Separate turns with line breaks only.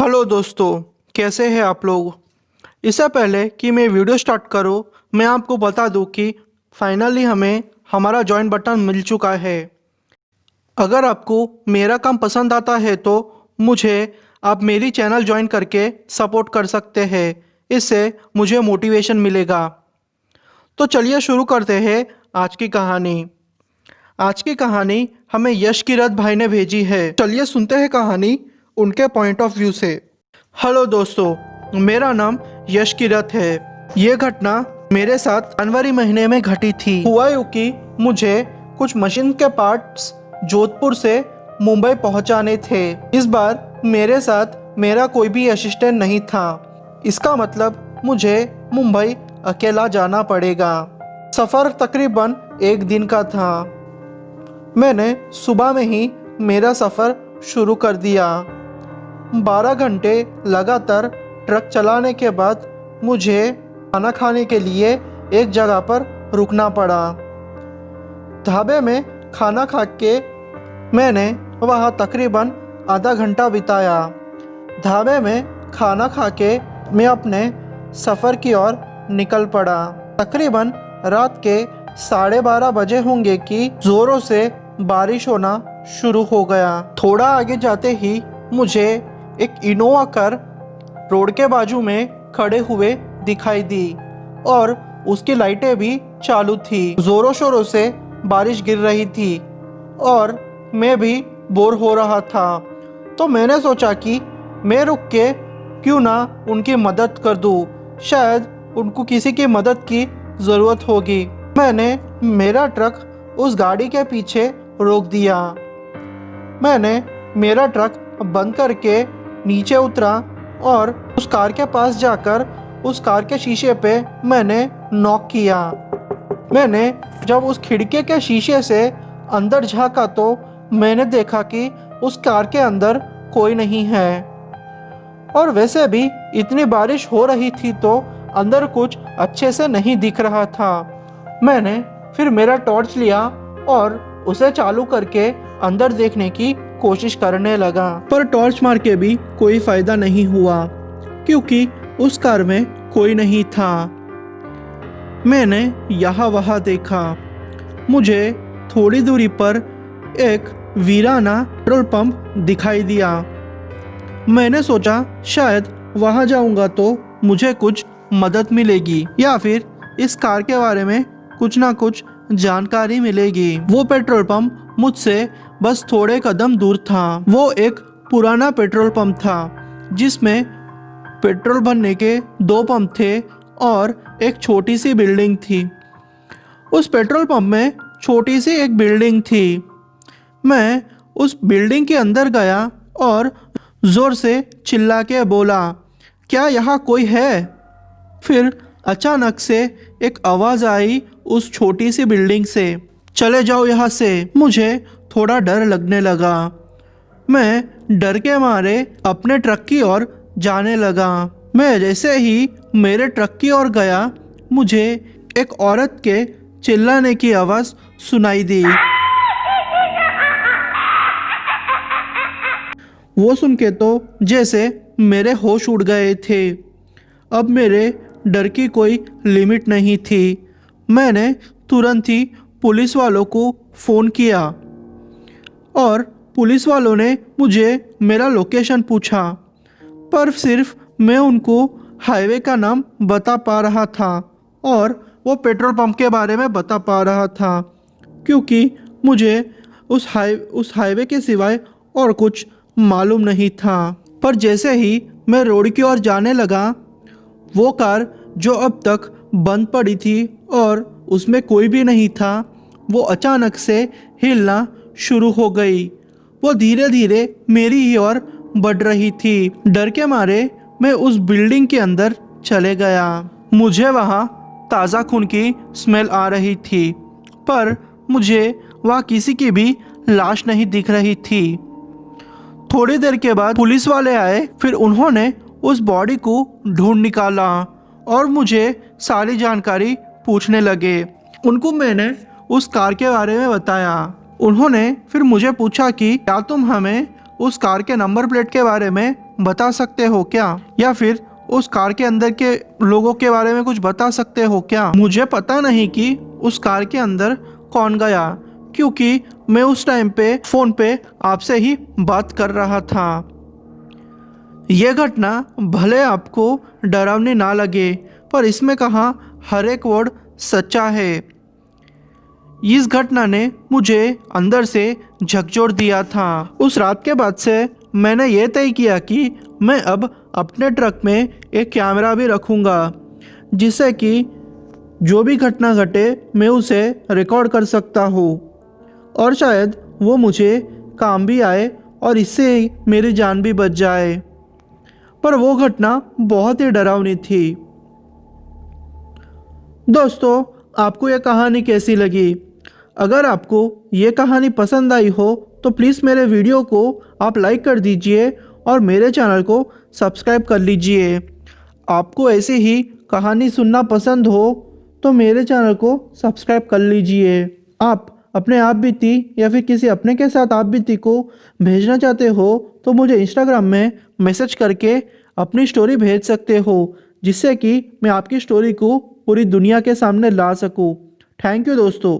Hello दोस्तों, कैसे हैं आप लोग। इससे पहले कि मैं वीडियो स्टार्ट करूं, मैं आपको बता दूं कि फाइनली हमें हमारा ज्वाइन बटन मिल चुका है। अगर आपको मेरा काम पसंद आता है तो मुझे आप मेरी चैनल ज्वाइन करके सपोर्ट कर सकते हैं। इससे मुझे मोटिवेशन मिलेगा। तो चलिए शुरू करते हैं आज की कहानी। आज की कहानी हमें यश किरत भाई ने भेजी है। चलिए सुनते हैं कहानी उनके पॉइंट ऑफ व्यू से। हेलो दोस्तों, मेरा नाम यश किरत है। ये घटना मेरे साथ जनवरी महीने में घटी थी। हुआ यूँ कि मुझे कुछ मशीन के पार्ट्स जोधपुर से मुंबई पहुंचाने थे। इस बार मेरे साथ मेरा कोई भी असिस्टेंट नहीं था। इसका मतलब मुझे मुंबई अकेला जाना पड़ेगा। सफ़र तकरीबन एक दिन का था। मैंने सुबह में ही मेरा सफ़र शुरू कर दिया। 12 घंटे लगातार ट्रक चलाने के बाद मुझे खाना खाने के लिए एक जगह पर रुकना पड़ा। ढाबे में खाना खा के मैंने वहाँ तकरीबन आधा घंटा बिताया। ढाबे में खाना खा के मैं अपने सफ़र की ओर निकल पड़ा। तकरीबन रात के 12:30 बजे होंगे कि ज़ोरों से बारिश होना शुरू हो गया। थोड़ा आगे जाते ही मुझे एक इनोवा कार रोड के बाजू में खड़े हुए दिखाई दी और उसकी लाइटें भी चालू थी। ज़ोरों शोरों से बारिश गिर रही थी और मैं भी बोर हो रहा था। तो मैंने सोचा कि मैं रुक के क्यों ना उनकी मदद कर दूँ, शायद उनको किसी की मदद की ज़रूरत होगी। मैंने मेरा ट्रक उस गाड़ी के पीछे रोक दिया। मैंने मेरा ट्रक बंद करके नीचे उतरा और उस कार के पास जाकर उस कार के शीशे पे मैंने नॉक किया। मैंने जब उस खिड़की के शीशे से अंदर झांका तो मैंने देखा कि उस कार के अंदर कोई नहीं है। और वैसे भी इतनी बारिश हो रही थी तो अंदर कुछ अच्छे से नहीं दिख रहा था। मैंने फिर मेरा टॉर्च लिया और उसे चालू करके अंदर देखने की कोशिश करने लगा, पर टॉर्च मार के भी कोई फ़ायदा नहीं हुआ क्योंकि उस कार में कोई नहीं था। मैंने यहाँ वहाँ देखा। मुझे थोड़ी दूरी पर एक वीराना पेट्रोल पंप दिखाई दिया। मैंने सोचा शायद वहाँ जाऊँगा तो मुझे कुछ मदद मिलेगी या फिर इस कार के बारे में कुछ ना कुछ जानकारी मिलेगी। वो पेट्रोल पंप मुझसे बस थोड़े कदम दूर था। वो एक पुराना पेट्रोल पंप था जिसमें पेट्रोल भरने के 2 पंप थे और एक छोटी सी बिल्डिंग थी। उस पेट्रोल पंप में छोटी सी एक बिल्डिंग थी। मैं उस बिल्डिंग के अंदर गया और ज़ोर से चिल्ला के बोला, क्या यहाँ कोई है? फिर अचानक से एक आवाज़ आई उस छोटी सी बिल्डिंग से, चले जाओ यहाँ से। मुझे थोड़ा डर लगने लगा। मैं डर के मारे अपने ट्रक की ओर जाने लगा। मैं जैसे ही मेरे ट्रक की ओर गया, मुझे एक औरत के चिल्लाने की आवाज़ सुनाई दी। वो सुन के तो जैसे मेरे होश उड़ गए थे। अब मेरे डर की कोई लिमिट नहीं थी। मैंने तुरंत ही पुलिस वालों को फ़ोन किया और पुलिस वालों ने मुझे मेरा लोकेशन पूछा, पर सिर्फ मैं उनको हाईवे का नाम बता पा रहा था और वो पेट्रोल पंप के बारे में बता पा रहा था क्योंकि मुझे उस हाईवे के सिवाय और कुछ मालूम नहीं था। पर जैसे ही मैं रोड की ओर जाने लगा, वो कार जो अब तक बंद पड़ी थी और उसमें कोई भी नहीं था, वो अचानक से हिलना शुरू हो गई। वो धीरे धीरे मेरी ही ओर बढ़ रही थी। डर के मारे मैं उस बिल्डिंग के अंदर चले गया। मुझे वहाँ ताज़ा खून की स्मेल आ रही थी, पर मुझे वहाँ किसी की भी लाश नहीं दिख रही थी। थोड़ी देर के बाद पुलिस वाले आए। फिर उन्होंने उस बॉडी को ढूंढ निकाला और मुझे सारी जानकारी पूछने लगे। उनको मैंने उस कार के बारे में बताया। उन्होंने फिर मुझे पूछा कि क्या तुम हमें उस कार के नंबर प्लेट के बारे में बता सकते हो क्या, या फिर उस कार के अंदर के लोगों के बारे में कुछ बता सकते हो क्या? मुझे पता नहीं कि उस कार के अंदर कौन गया, क्योंकि मैं उस टाइम पे फ़ोन पे आपसे ही बात कर रहा था। यह घटना भले आपको डरावनी ना लगे, पर इसमें कहा हर एक वर्ड सच्चा है। इस घटना ने मुझे अंदर से झकझोर दिया था। उस रात के बाद से मैंने ये तय किया कि मैं अब अपने ट्रक में एक कैमरा भी रखूँगा, जिससे कि जो भी घटना घटे मैं उसे रिकॉर्ड कर सकता हूँ, और शायद वो मुझे काम भी आए और इससे मेरी जान भी बच जाए। पर वो घटना बहुत ही डरावनी थी। दोस्तों, आपको यह कहानी कैसी लगी? अगर आपको ये कहानी पसंद आई हो तो प्लीज़ मेरे वीडियो को आप लाइक कर दीजिए और मेरे चैनल को सब्सक्राइब कर लीजिए। आपको ऐसी ही कहानी सुनना पसंद हो तो मेरे चैनल को सब्सक्राइब कर लीजिए। आप अपने आप बीती या फिर किसी अपने के साथ आप बीती को भेजना चाहते हो तो मुझे इंस्टाग्राम में मैसेज करके अपनी स्टोरी भेज सकते हो, जिससे कि मैं आपकी स्टोरी को पूरी दुनिया के सामने ला सकूं। थैंक यू दोस्तों।